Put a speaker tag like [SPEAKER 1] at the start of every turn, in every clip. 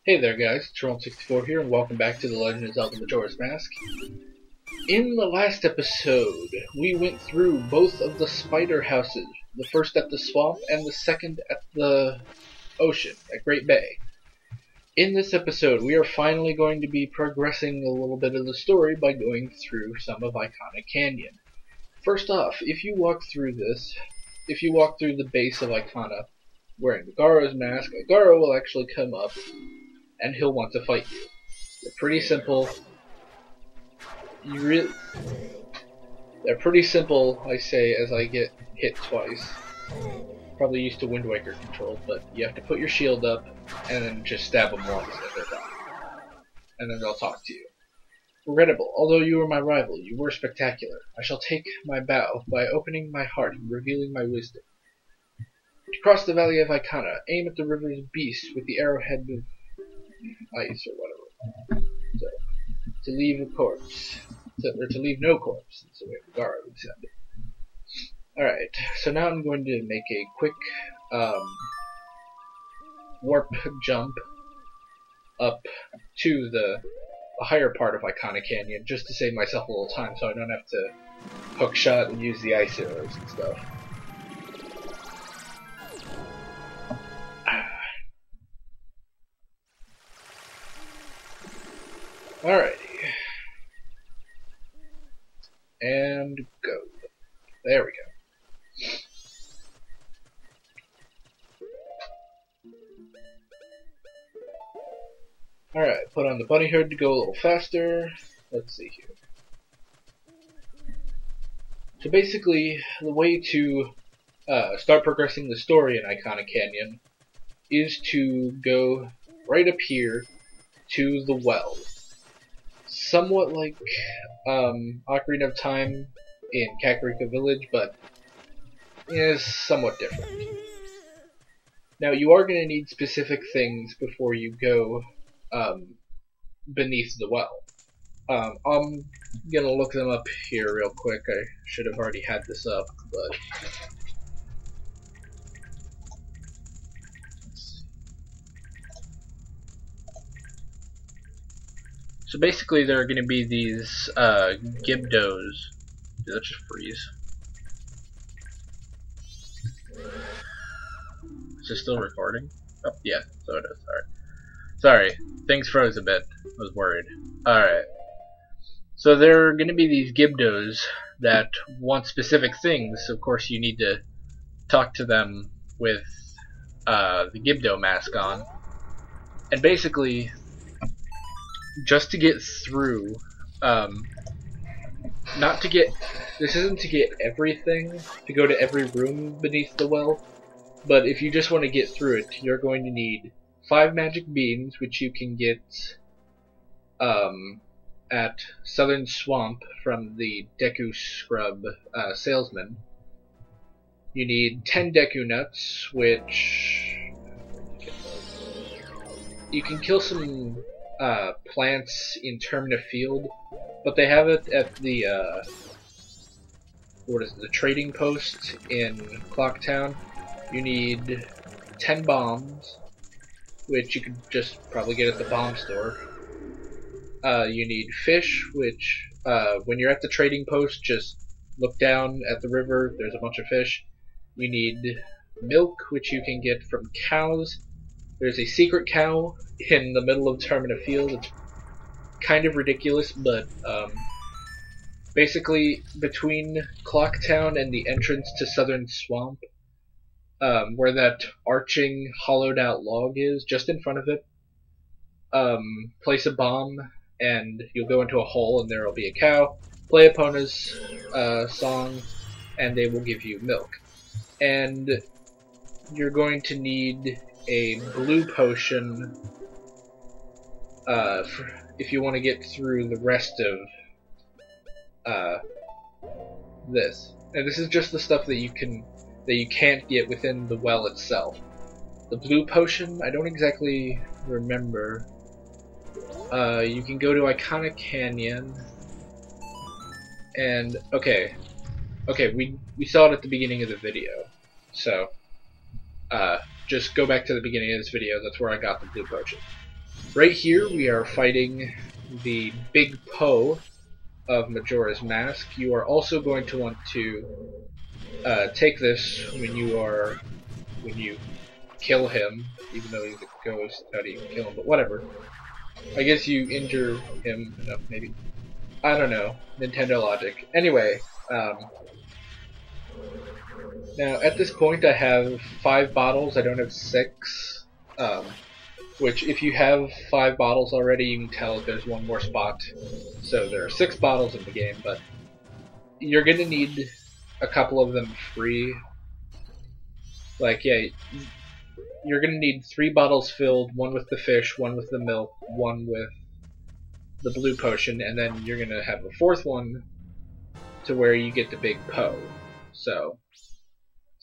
[SPEAKER 1] Hey there guys, Tron64 here and welcome back to The Legend of Zelda Majora's Mask. In the last episode, we went through both of the spider houses, the first at the swamp and the second at the ocean, at Great Bay. In this episode, we are finally going to be progressing a little bit of the story by going through some of Ikana Canyon. First off, if you walk through the base of Ikana wearing Garo's mask, Garo will actually come up and he'll want to fight you. They're pretty simple. They're pretty simple, I say, as I get hit twice. Probably used to Wind Waker controls, but you have to put your shield up and then just stab them once and they're done. And then they'll talk to you. Regrettable, although you were my rival, you were spectacular. I shall take my bow by opening my heart and revealing my wisdom. To cross the valley of Ikana, aim at the river's beast with the arrowhead of ice or whatever. So, to leave a corpse. Or to leave no corpse. So we have Garo descended. Alright, so now I'm going to make a quick warp jump up to the higher part of Ikana Canyon just to save myself a little time so I don't have to hook shot and use the ice arrows and stuff. Alrighty. And go. There we go. Alright, put on the bunny hood to go a little faster. Let's see here. So basically, the way to start progressing the story in Ikana Canyon is to go right up here to the well. Somewhat like Ocarina of Time in Kakariko Village, but is somewhat different. Now, you are going to need specific things before you go beneath the well. I'm going to look them up here real quick. I should have already had this up, but... So basically there are going to be these Gibdos. Did that just freeze? Is it still recording? Oh, yeah, so it is. Alright. Sorry, things froze a bit. I was worried. Alright. So there are going to be these Gibdos that want specific things. Of course, you need to talk to them with the Gibdo mask on. And basically, just to get through, this isn't to get everything, to go to every room beneath the well, but if you just want to get through it, you're going to need 5 magic beans, which you can get at Southern Swamp from the Deku Scrub salesman. You need 10 Deku Nuts, which you can kill some plants in Termina Field, but they have it at the the trading post in Clocktown. You need 10 bombs, which you could just probably get at the bomb store. You need fish, which when you're at the trading post, just look down at the river, there's a bunch of fish. You need milk, which you can get from cows. There's a secret cow in the middle of Termina Field. It's kind of ridiculous, but basically between Clocktown and the entrance to Southern Swamp, where that arching, hollowed out log is, just in front of it, place a bomb and you'll go into a hole and there will be a cow. Play Epona's song and they will give you milk. And you're going to need a blue potion if you want to get through the rest of this. And this is just the stuff that you can't get within the well itself. The blue potion, I don't exactly remember. You can go to Ikana Canyon and okay, we saw it at the beginning of the video, so just go back to the beginning of this video. That's where I got the blue potion. Right here we are fighting the Big Poe of Majora's Mask. You are also going to want to take this when you kill him, even though he's a ghost. How do you kill him? But whatever. I guess you injure him enough, maybe. I don't know. Nintendo logic. Anyway, now at this point I have 5 bottles. I don't have 6. Which, if you have 5 bottles already, you can tell if there's one more spot. So there are 6 bottles in the game, but you're gonna need a couple of them free. Like, yeah, you're gonna need 3 bottles filled, 1 with the fish, 1 with the milk, 1 with the blue potion, and then you're gonna have a 4th one to where you get the Big Poe. So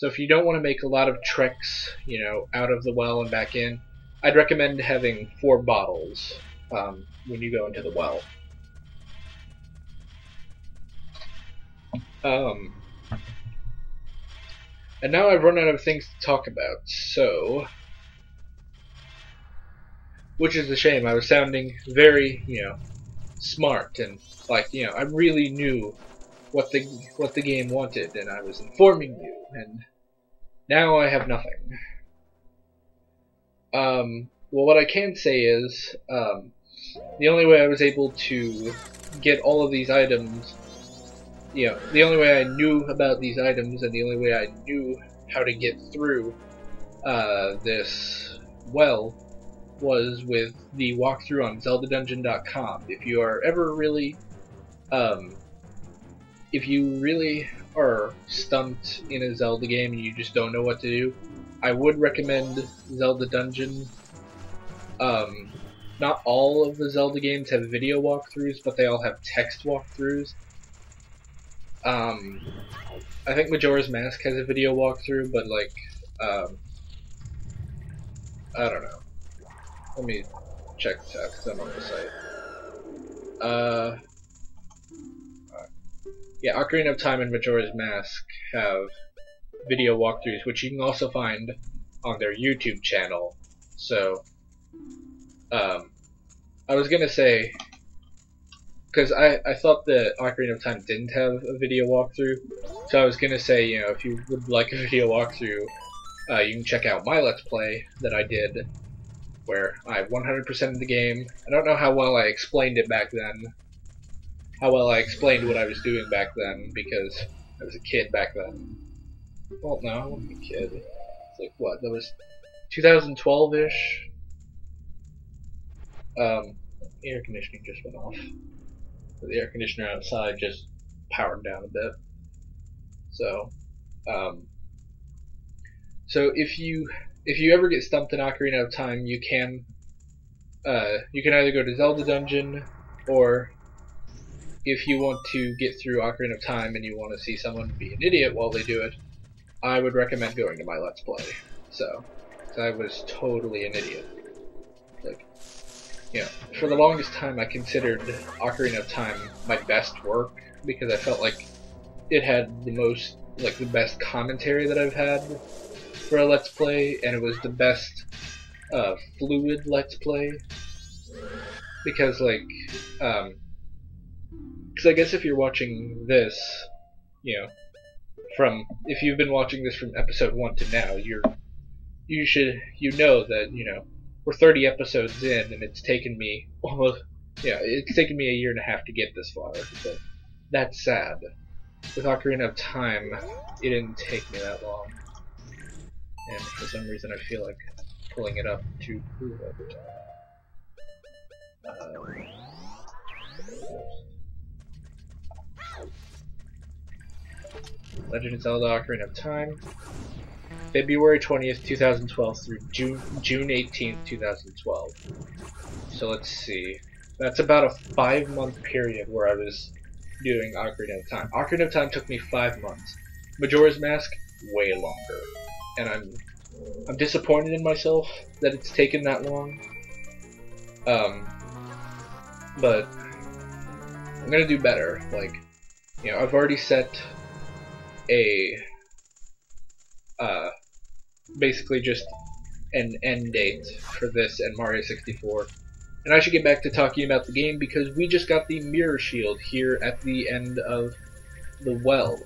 [SPEAKER 1] if you don't want to make a lot of treks, you know, out of the well and back in, I'd recommend having 4 bottles when you go into the well. And now I've run out of things to talk about, so... Which is a shame. I was sounding very, you know, smart and, like, you know, I really knew what the game wanted, and I was informing you, and now I have nothing. Well, what I can say is, the only way I was able to get all of these items, you know, the only way I knew about these items and the only way I knew how to get through this well was with the walkthrough on ZeldaDungeon.com. If you are ever really, if you really are stumped in a Zelda game and you just don't know what to do, I would recommend Zelda Dungeon. Not all of the Zelda games have video walkthroughs, but they all have text walkthroughs. I think Majora's Mask has a video walkthrough, but like, I don't know. Let me check this out, because I'm on the site. Yeah, Ocarina of Time and Majora's Mask have video walkthroughs, which you can also find on their YouTube channel. So, I was gonna say, because I thought that Ocarina of Time didn't have a video walkthrough, so I was gonna say, you know, if you would like a video walkthrough, you can check out my Let's Play that I did, where I 100%ed the game. I don't know how well I explained it back then, how well I explained what I was doing back then, because I was a kid back then. Well, no, I wasn't a kid. It's like, what, that was 2012-ish? Air conditioning just went off. The air conditioner outside just powered down a bit. So, so if you ever get stumped in Ocarina of Time, you can either go to Zelda Dungeon, or if you want to get through Ocarina of Time and you want to see someone be an idiot while they do it, I would recommend going to my Let's Play. So, 'cause I was totally an idiot. Like, you know, for the longest time I considered Ocarina of Time my best work, because I felt like it had the most, like, the best commentary that I've had for a Let's Play, and it was the best fluid Let's Play, because, like, because I guess if you're watching this, you know, if you've been watching this from episode 1 to now, you know that, you know, we're 30 episodes in, and it's taken me it's taken me a year and a half to get this far, but that's sad. With Ocarina of Time, it didn't take me that long, and for some reason I feel like pulling it up to prove it. Legend of Zelda Ocarina of Time, February 20th, 2012 through June 18th, 2012. So let's see. That's about a 5-month period where I was doing Ocarina of Time. Ocarina of Time took me 5 months. Majora's Mask, way longer. And I'm disappointed in myself that it's taken that long. But I'm gonna do better. Like, you know, I've already set a basically just an end date for this and Mario 64. And I should get back to talking about the game because we just got the mirror shield here at the end of the well.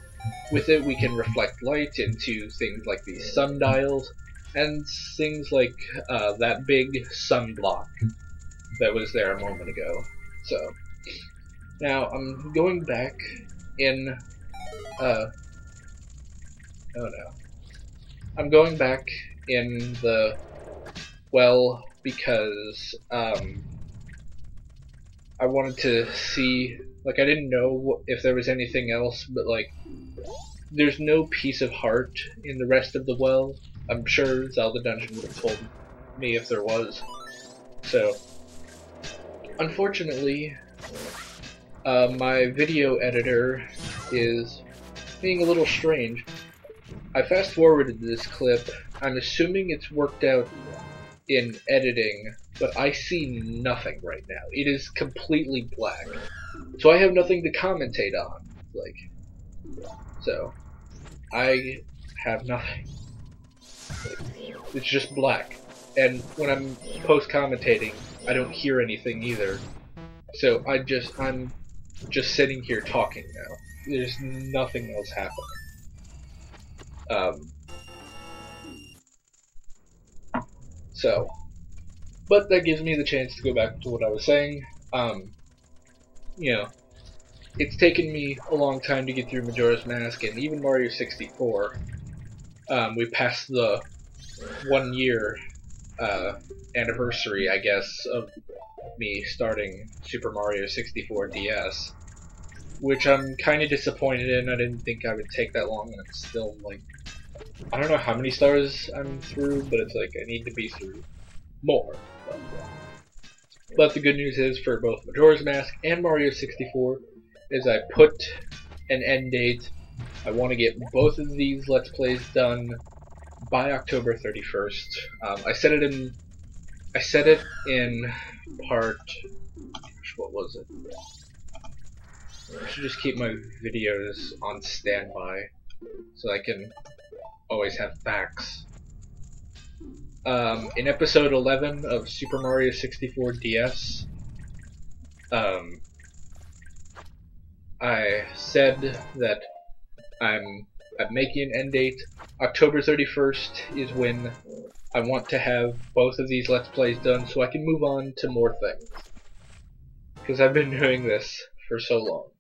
[SPEAKER 1] With it, we can reflect light into things like these sundials and things like that big sunblock that was there a moment ago. So now I'm going back in. Oh no. I'm going back in the well because I wanted to see, like, I didn't know if there was anything else, but like, there's no piece of heart in the rest of the well. I'm sure Zelda Dungeon would have told me if there was. So, unfortunately, my video editor is being a little strange. I fast forwarded this clip. I'm assuming it's worked out in editing, but I see nothing right now. It is completely black. So I have nothing to commentate on. So I have nothing. It's just black. And when I'm post-commentating, I don't hear anything either. So I'm just sitting here talking now. There's nothing else happening. But that gives me the chance to go back to what I was saying. You know, it's taken me a long time to get through Majora's Mask and even Mario 64. We passed the 1 year anniversary, I guess, of me starting Super Mario 64 DS, which I'm kind of disappointed in. I didn't think I would take that long, and I'm still like, I don't know how many stars I'm through, but it's like I need to be through more. But the good news is for both Majora's Mask and Mario 64 is I put an end date. I want to get both of these Let's Plays done by October 31st. I said it in part. What was it? I should just keep my videos on standby so I can always have facts. In episode 11 of Super Mario 64 DS, I said that I'm making an end date. October 31st is when I want to have both of these Let's Plays done so I can move on to more things. Because I've been doing this for so long.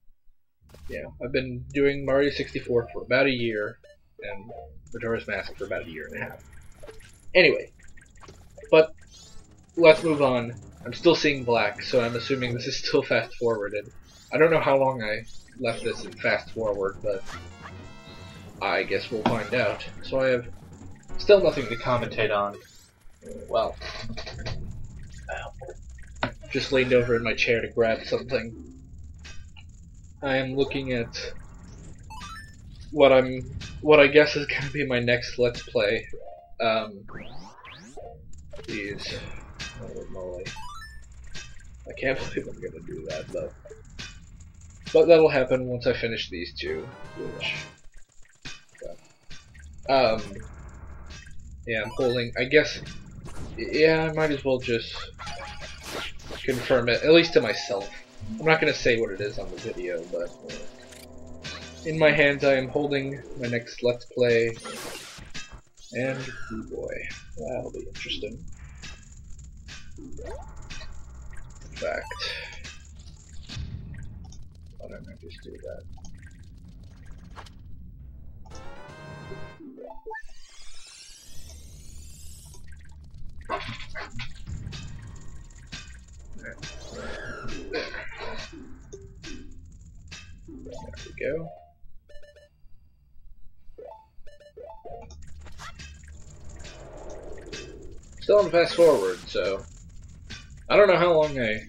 [SPEAKER 1] Yeah, I've been doing Mario 64 for about a year, and Majora's Mask for about a year and a half. Anyway, but let's move on. I'm still seeing black, so I'm assuming this is still fast-forwarded. I don't know how long I left this in fast-forward, but I guess we'll find out. So I have still nothing to commentate on. Well, just leaned over in my chair to grab something. I am looking at what I guess is going to be my next Let's Play. Jeez. Holy moly. I can't believe I'm going to do that, though. But that'll happen once I finish these two, which... yeah, I'm holding... I guess... Yeah, I might as well just confirm it, at least to myself. I'm not going to say what it is on the video, but... in my hands I am holding my next Let's Play. And, oh boy, that'll be interesting. In fact... why don't I just do that? There we go. Still on fast forward, so I don't know how long I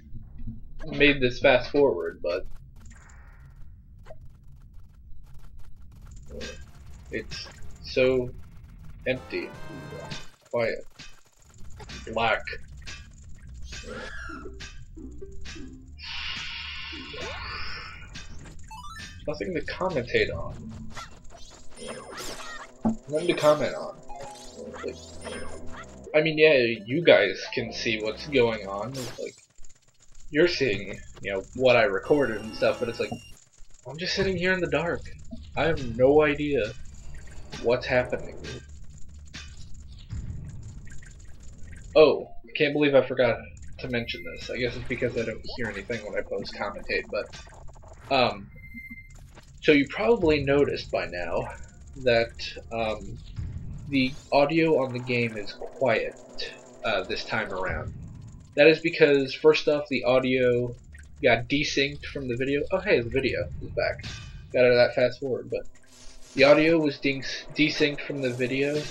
[SPEAKER 1] made this fast forward, but it's so empty, quiet, black. Nothing to commentate on. Nothing to comment on. Like, I mean, yeah, you guys can see what's going on. It's like, you're seeing, what I recorded and stuff, but it's like, I'm just sitting here in the dark. I have no idea what's happening. Oh, I can't believe I forgot to mention this. I guess it's because I don't hear anything when I post commentate, but, so you probably noticed by now that, the audio on the game is quiet, this time around. That is because, first off, the audio got desynced from the video. Oh, hey, the video is back. Got out of that fast forward, but the audio was desynced from the video,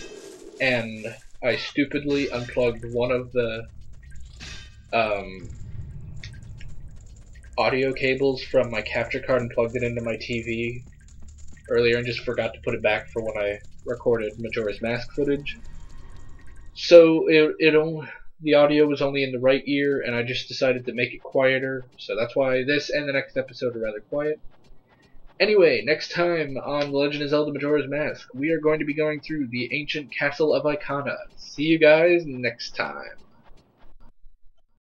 [SPEAKER 1] and I stupidly unplugged one of the audio cables from my capture card and plugged it into my TV earlier and just forgot to put it back for when I recorded Majora's Mask footage. So the audio was only in the right ear, and I just decided to make it quieter. So that's why this and the next episode are rather quiet. Anyway, next time on The Legend of Zelda Majora's Mask, we are going to be going through the ancient castle of Ikana. See you guys next time.